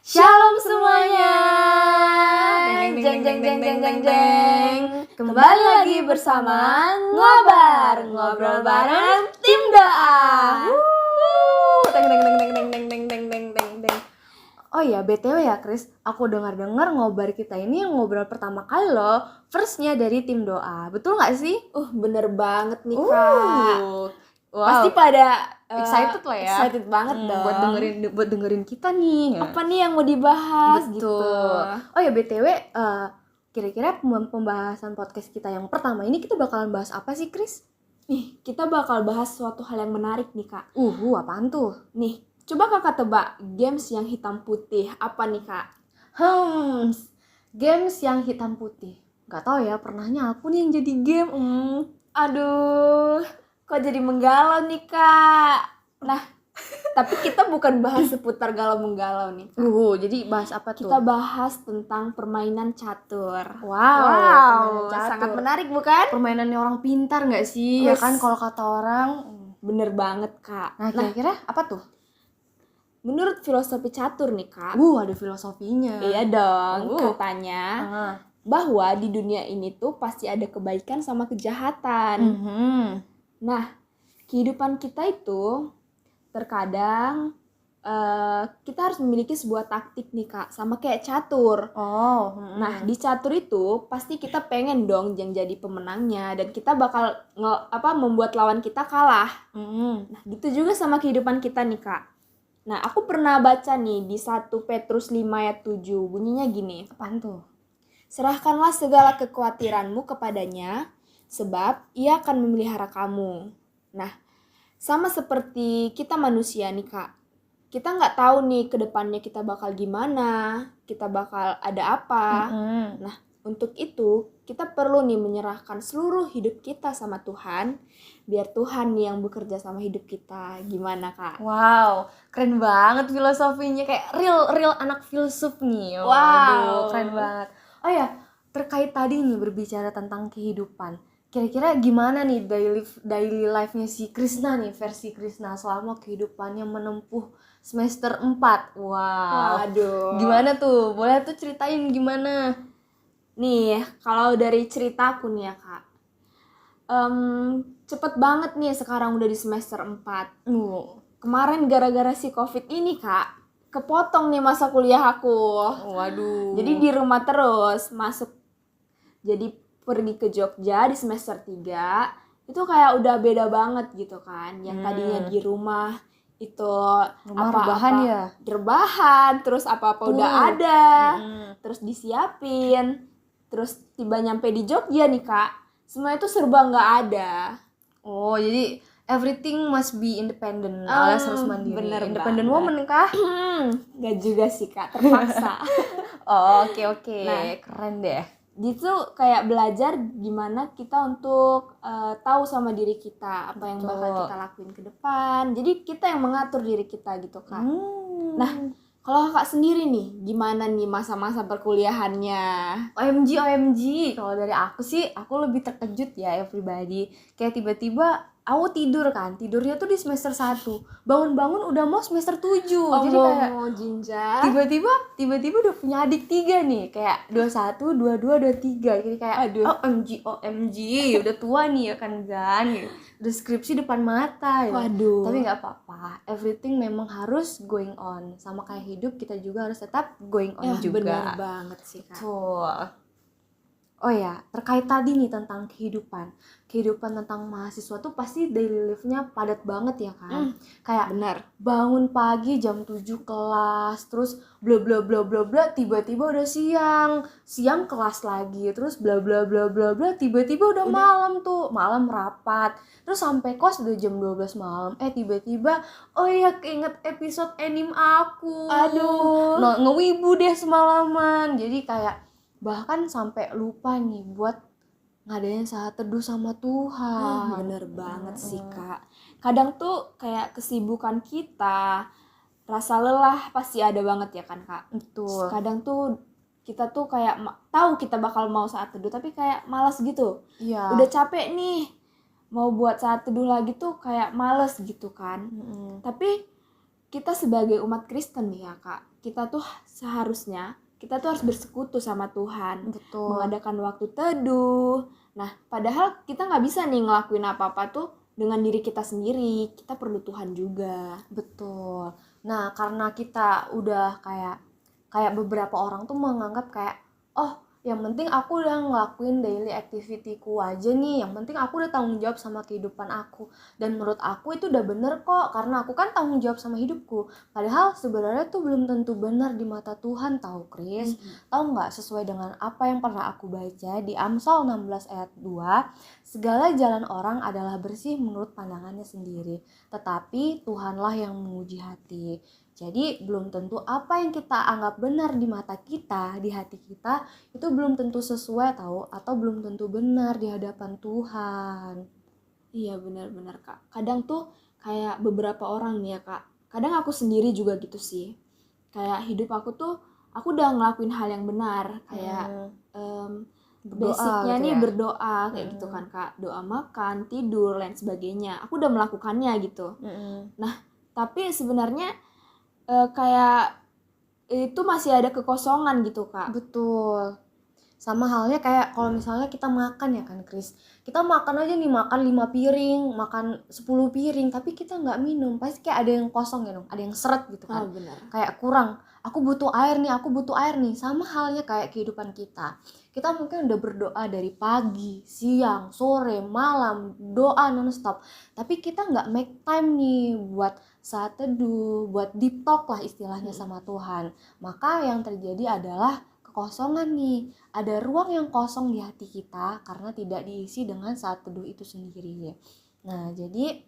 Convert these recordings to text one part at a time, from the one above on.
Shalom semuanya. Jeng jeng jeng jeng jeng jeng. Kembali lagi bersama Ngobar, ngobrol bareng tim doa. Deng deng deng deng deng deng deng deng deng deng deng. Oh ya, BTW ya Chris, aku dengar-dengar ngobar kita ini yang ngobrol pertama kali loh, firstnya dari tim doa. Betul nggak sih? Bener banget nih Kak. Wow. Pasti pada excited lah ya. Excited banget dong. Buat dengerin kita nih. Apa nih yang mau dibahas? Betul. Gitu. Oh ya BTW, kira-kira pembahasan podcast kita yang pertama ini kita bakalan bahas apa sih, Chris? Nih, kita bakal bahas suatu hal yang menarik nih Kak. Apaan tuh? Nih, coba Kakak tebak games yang hitam putih apa nih Kak? Games yang hitam putih. Gak tau ya, pernahnya aku nih yang jadi game. Aduh, kok jadi menggalau nih Kak? Nah, tapi kita bukan bahas seputar galau-menggalau nih Kak. Jadi bahas apa tuh? Kita bahas tentang permainan catur. Wow, Sangat menarik bukan? Permainannya orang pintar gak sih? Ya kan kalau kata orang. Bener banget Kak. Nah kira-kira apa tuh? Menurut filosofi catur nih Kak. Ada filosofinya. Iya dong, katanya bahwa di dunia ini tuh pasti ada kebaikan sama kejahatan. Nah, kehidupan kita itu terkadang kita harus memiliki sebuah taktik nih Kak, sama kayak catur. Nah, di catur itu pasti kita pengen dong yang jadi pemenangnya dan kita bakal membuat lawan kita kalah. Nah, gitu juga sama kehidupan kita nih Kak. Nah, aku pernah baca nih di 1 Petrus 5 ayat 7, bunyinya gini. Apaan tuh? Serahkanlah segala kekhawatiranmu kepadanya, sebab ia akan memelihara kamu. Nah, sama seperti kita manusia nih Kak. Kita nggak tahu nih ke depannya kita bakal gimana, kita bakal ada apa. Nah, untuk itu kita perlu nih menyerahkan seluruh hidup kita sama Tuhan, biar Tuhan nih yang bekerja sama hidup kita. Gimana Kak? Wow, keren banget filosofinya, kayak real anak filsuf nih. Wow, keren banget. Oh ya, terkait tadi nih berbicara tentang kehidupan. Kira-kira gimana nih daily life-nya si Krishna nih, versi Krishna selama kehidupannya menempuh semester 4. Wow. Waduh. Gimana tuh? Boleh tuh ceritain gimana? Nih, kalau dari ceritaku nih ya Kak. Cepet banget nih sekarang udah di semester 4. Kemarin gara-gara si Covid ini Kak, kepotong nih masa kuliah aku. Waduh. Jadi di rumah terus, jadi pergi ke Jogja di semester 3 itu kayak udah beda banget gitu kan. Yang tadinya di rumah itu rebahan, terus apa-apa udah ada, terus disiapin, terus tiba nyampe di Jogja nih Kak, semua itu serba nggak ada. Jadi everything must be independent, alias harus mandiri. Bener independent banget. woman kah? Nggak juga sih Kak, terpaksa. Oke. Nah, keren deh. Gitu kayak belajar gimana kita untuk tahu sama diri kita apa yang bakal kita lakuin ke depan. Jadi kita yang mengatur diri kita gitu Kak. Nah, kalau Kakak sendiri nih, gimana nih masa-masa perkuliahannya? OMG. Kalau dari aku sih, aku lebih terkejut ya pribadi. Kayak tiba-tiba aku tidurnya tuh di semester 1. Bangun-bangun udah mau semester 7. Jadi kayak jinjak. Tiba-tiba udah punya adik 3 nih. Kayak 21, 22, 23. Jadi kayak OMG, udah tua nih ya kan. Udah skripsi depan mata ya. Waduh. Tapi gak apa-apa, everything memang harus going on. Sama kayak hidup, kita juga harus tetap going on juga. Benar banget sih Kak. Oh ya, terkait tadi nih tentang kehidupan tentang mahasiswa tuh pasti daily life-nya padat banget ya kan. Kayak benar. Bangun pagi jam 7 kelas, terus bla bla bla bla bla, tiba-tiba udah siang kelas lagi, terus bla bla bla bla bla, tiba-tiba udah malam rapat, terus sampai kos udah jam 12 malam. Tiba-tiba keinget episode anime aku. Aduh. Ngewibu deh semalaman. Jadi kayak bahkan sampai lupa nih buat ngadain saat teduh sama Tuhan. Bener banget sih Kak. Kadang tuh kayak kesibukan kita, rasa lelah pasti ada banget ya kan Kak. Betul. Kadang tuh kita tuh kayak tahu kita bakal mau saat teduh tapi kayak malas gitu. Iya. Udah capek nih mau buat saat teduh lagi tuh kayak malas gitu kan. Tapi kita sebagai umat Kristen nih ya Kak, kita tuh seharusnya kita tuh harus bersekutu sama Tuhan. Betul. Mengadakan waktu teduh. Nah, padahal kita nggak bisa nih ngelakuin apa-apa tuh dengan diri kita sendiri. Kita perlu Tuhan juga. Betul. Nah, karena kita udah kayak beberapa orang tuh menganggap kayak, oh, yang penting aku udah ngelakuin daily activity-ku aja nih, yang penting aku udah tanggung jawab sama kehidupan aku. Dan menurut aku itu udah bener kok, karena aku kan tanggung jawab sama hidupku. Padahal sebenarnya tuh belum tentu benar di mata Tuhan, tahu Chris. Tahu nggak, sesuai dengan apa yang pernah aku baca di Amsal 16 ayat 2, segala jalan orang adalah bersih menurut pandangannya sendiri, tetapi Tuhanlah yang menguji hati. Jadi belum tentu apa yang kita anggap benar di mata kita, di hati kita, itu belum tentu sesuai tahu, atau belum tentu benar di hadapan Tuhan. Iya, benar-benar Kak. Kadang tuh kayak beberapa orang nih ya Kak, kadang aku sendiri juga gitu sih. Kayak hidup aku tuh, aku udah ngelakuin hal yang benar. Kayak basicnya gitu nih ya? berdoa kayak gitu kan Kak. Doa makan, tidur, lain sebagainya. Aku udah melakukannya gitu. Nah, tapi sebenarnya kayak itu masih ada kekosongan gitu Kak. Betul. Sama halnya kayak kalau misalnya kita makan ya kan Chris, kita makan aja nih, makan 5 piring, makan 10 piring, tapi kita nggak minum, pasti kayak ada yang kosong ya dong, ada yang seret gitu kan. Benar. Kayak kurang, aku butuh air nih. Sama halnya kayak kehidupan kita mungkin udah berdoa dari pagi, siang, sore, malam, doa nonstop, tapi kita nggak make time nih buat saat teduh, buat deep talk lah istilahnya sama Tuhan. Maka yang terjadi adalah kekosongan nih, ada ruang yang kosong di hati kita karena tidak diisi dengan saat teduh itu sendiri. Nah, jadi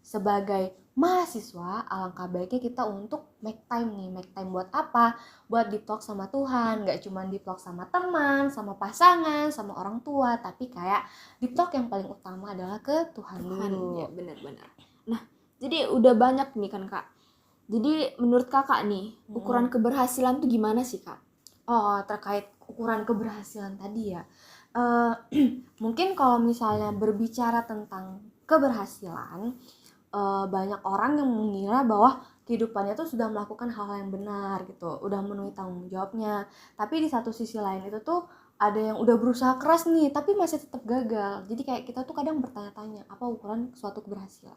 sebagai mahasiswa, alangkah baiknya kita untuk make time nih. Make time buat apa? Buat deep talk sama Tuhan, gak cuma deep talk sama teman, sama pasangan, sama orang tua, tapi kayak deep talk yang paling utama adalah ke Tuhan dulu. Ya, benar-benar. Nah, jadi udah banyak nih kan Kak. Jadi menurut Kakak nih, ukuran keberhasilan tuh gimana sih Kak? Oh, terkait ukuran keberhasilan tadi ya. Mungkin kalau misalnya berbicara tentang keberhasilan, banyak orang yang mengira bahwa kehidupannya tuh sudah melakukan hal yang benar gitu, udah memenuhi tanggung jawabnya. Tapi di satu sisi lain itu tuh ada yang udah berusaha keras nih, tapi masih tetap gagal. Jadi kayak kita tuh kadang bertanya-tanya, apa ukuran suatu keberhasilan?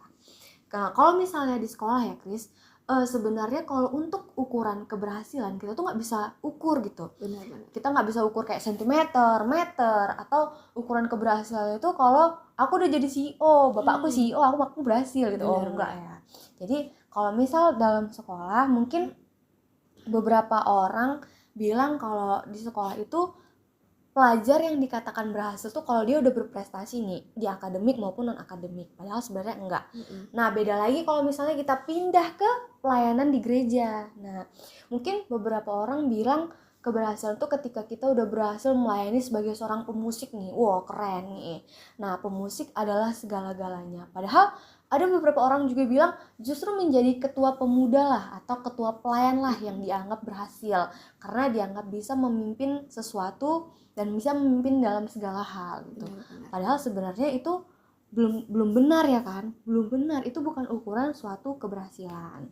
Nah, kalau misalnya di sekolah ya Chris, sebenarnya kalau untuk ukuran keberhasilan kita tuh nggak bisa ukur gitu. Benar-benar. Kita nggak bisa ukur kayak sentimeter, meter, atau ukuran keberhasilan itu kalau aku udah jadi CEO, bapakku CEO, aku berhasil gitu. Oh enggak ya. Jadi kalau misal dalam sekolah mungkin beberapa orang bilang kalau di sekolah itu pelajar yang dikatakan berhasil tuh kalau dia udah berprestasi nih di akademik maupun non akademik, padahal sebenarnya enggak. Nah, beda lagi kalau misalnya kita pindah ke pelayanan di gereja. Nah, mungkin beberapa orang bilang keberhasilan tuh ketika kita udah berhasil melayani sebagai seorang pemusik nih. Wow, keren nih. Nah, pemusik adalah segala-galanya. Padahal ada beberapa orang juga bilang justru menjadi ketua pemuda lah atau ketua pelayan lah yang dianggap berhasil karena dianggap bisa memimpin sesuatu dan bisa memimpin dalam segala hal gitu. Padahal sebenarnya itu belum benar ya kan? Belum benar, itu bukan ukuran suatu keberhasilan.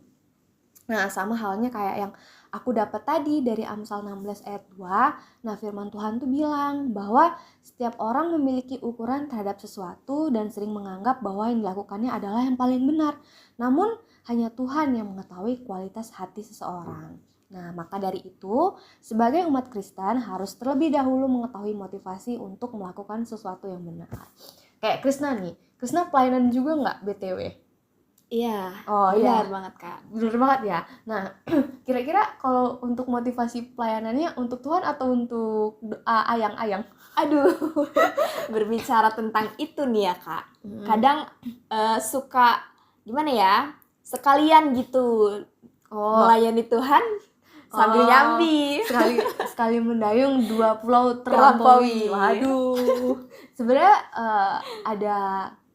Nah, sama halnya kayak yang aku dapat tadi dari Amsal 16 ayat 2. Nah, firman Tuhan tuh bilang bahwa setiap orang memiliki ukuran terhadap sesuatu dan sering menganggap bahwa yang dilakukannya adalah yang paling benar. Namun, hanya Tuhan yang mengetahui kualitas hati seseorang. Nah, maka dari itu, sebagai umat Kristen harus terlebih dahulu mengetahui motivasi untuk melakukan sesuatu yang benar. Kayak Krisna nih, Krisna pelayanan juga nggak BTW? Iya, Oh benar iya, banget Kak. benar banget ya. Nah, kira-kira kalau untuk motivasi pelayanannya untuk Tuhan atau untuk ayang-ayang? Aduh, berbicara tentang itu nih ya Kak. Kadang suka gimana ya, sekalian gitu melayani Tuhan sambil nyambi. Sekali mendayung dua pulau terlampaui. Waduh. Sebenarnya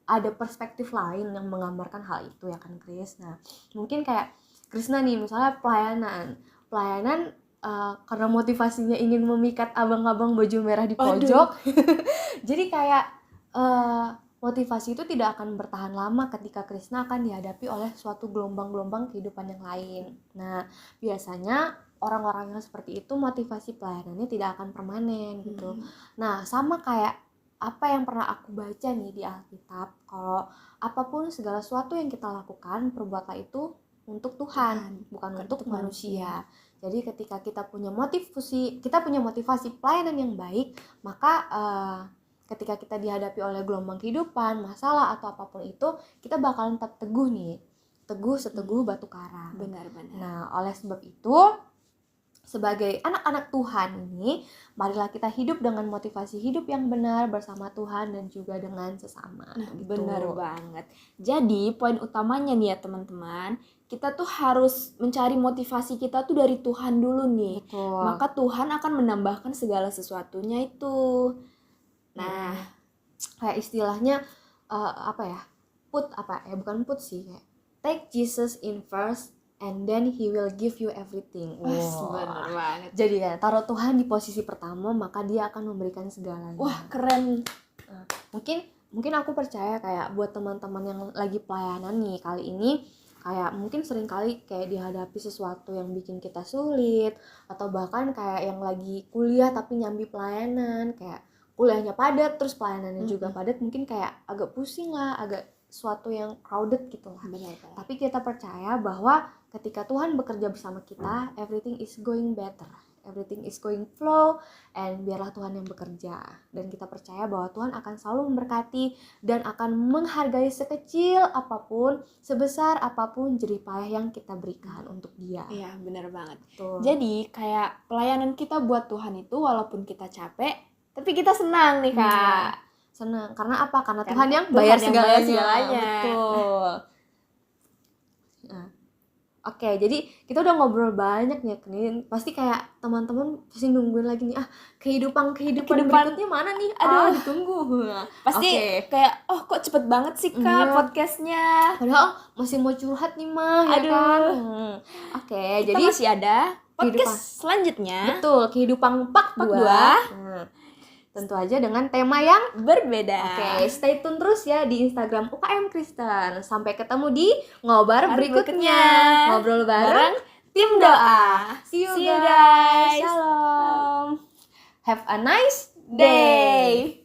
ada perspektif lain yang menggambarkan hal itu ya kan Chris. Nah, mungkin kayak Krisna nih misalnya pelayanan karena motivasinya ingin memikat abang-abang baju merah di pojok. Jadi kayak motivasi itu tidak akan bertahan lama ketika Krishna akan dihadapi oleh suatu gelombang-gelombang kehidupan yang lain. Nah, biasanya orang-orang yang seperti itu motivasi pelayanannya tidak akan permanen gitu. Nah, sama kayak apa yang pernah aku baca nih di Alkitab, kalau apapun segala sesuatu yang kita lakukan, perbuatlah itu untuk Tuhan, bukan untuk manusia. Jadi ketika kita punya motivasi pelayanan yang baik, maka ketika kita dihadapi oleh gelombang kehidupan, masalah atau apapun itu, kita bakalan tetap teguh nih. Teguh seteguh batu karang. Benar-benar. Nah, oleh sebab itu, sebagai anak-anak Tuhan ini, marilah kita hidup dengan motivasi hidup yang benar bersama Tuhan dan juga dengan sesama. Gitu. Benar banget. Jadi, poin utamanya nih ya teman-teman, kita tuh harus mencari motivasi kita tuh dari Tuhan dulu nih. Betul. Maka Tuhan akan menambahkan segala sesuatunya itu. Nah, kayak istilahnya bukan put sih, kayak take Jesus in first and then he will give you everything. Bener banget. Jadi ya, taruh Tuhan di posisi pertama, maka dia akan memberikan segalanya. Wah, keren. Mungkin aku percaya kayak buat teman-teman yang lagi pelayanan nih kali ini, kayak mungkin sering kali kayak dihadapi sesuatu yang bikin kita sulit, atau bahkan kayak yang lagi kuliah tapi nyambi pelayanan, kayak kuliahnya padat terus pelayanannya juga padat, mungkin kayak agak pusing lah, agak suatu yang crowded gitu lah. Benar. Tapi kita percaya bahwa ketika Tuhan bekerja bersama kita, everything is going better, everything is going flow, and biarlah Tuhan yang bekerja. Dan kita percaya bahwa Tuhan akan selalu memberkati dan akan menghargai sekecil apapun, sebesar apapun jerih payah yang kita berikan untuk Dia. Iya, benar banget. Tuh. Jadi kayak pelayanan kita buat Tuhan itu walaupun kita capek, tapi kita senang nih Kak. Senang. Karena apa? Karena Karena Tuhan yang Tuhan bayar yang segalanya. segalanya. Betul. Oke, jadi kita udah ngobrol banyak nih, Knin. Pasti kayak teman-teman pasti nungguin lagi nih, kehidupan berikutnya mana nih? Aduh, ditunggu. Pasti kayak kok cepet banget sih Kak Iya. podcastnya. Padahal masih mau curhat nih mah, ya Aduh. kan? Oke, Kita jadi masih ada podcast selanjutnya. betul, kehidupan part 2. Tentu aja dengan tema yang Berbeda. Oke, stay tune terus ya di Instagram UKM Kristen. Sampai ketemu di ngobar berikutnya. Ngobrol bareng tim doa. See you guys. Shalom. Have a nice day.